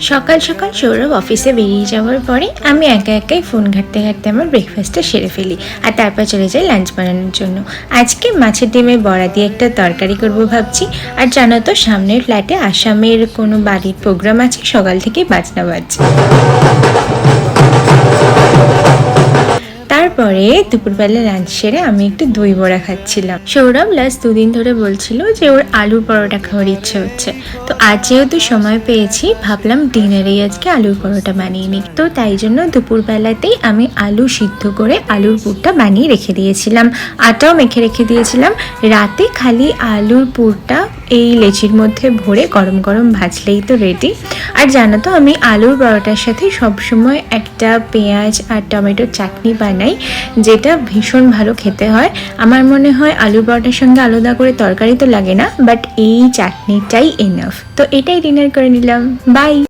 সকাল সকাল সৌরভ অফিসে বেরিয়ে যাওয়ার পরে আমি একা একাই ফোন ঘাঁটতে ঘাঁটতে আমার ব্রেকফাস্টটা সেরে ফেলি আর তারপর চলে যাই লাঞ্চ বানানোর জন্য। আজকে মাছের ডিমের বড়া দিয়ে একটা তরকারি করব ভাবছি। আর জানো তো, সামনের ফ্ল্যাটে আসামের কোনো বাড়ির প্রোগ্রাম আছে, সকাল থেকেই বাজনা বাজছে। তারপরে দুপুরবেলা লাঞ্চ সেরে আমি একটু দই বড়া খাচ্ছিলাম। সৌরভ লাস্ট 2 দিন ধরে বলছিল যে ওর আলুর পরোটা খাওয়ার ইচ্ছে হচ্ছে, তো আজ যেহেতু সময় পেয়েছি ভাবলাম ডিনারেই আজকে আলুর পরোটা বানিয়ে নিই। তো তাই জন্য দুপুরবেলাতেই আমি আলু সিদ্ধ করে আলুর পুরটা বানিয়ে রেখে দিয়েছিলাম, আটাও মেখে রেখে দিয়েছিলাম। রাতে খালি আলুর পুরটা এই লেচির মধ্যে ভরে গরম গরম ভাজলেই তো রেডি। আর জানো তো, আমি আলুর পরোটার সাথে সবসময় একটা পেঁয়াজ আর টমেটোর চাটনি বানাই, যেটা ভীষণ ভালো খেতে হয়। আমার মনে হয় আলুর পরোটার সঙ্গে আলাদা করে তরকারি তো লাগে না, বাট এই চাটনিটাই এনাফ। তো এটাই ডিনার করে নিলাম। বাই।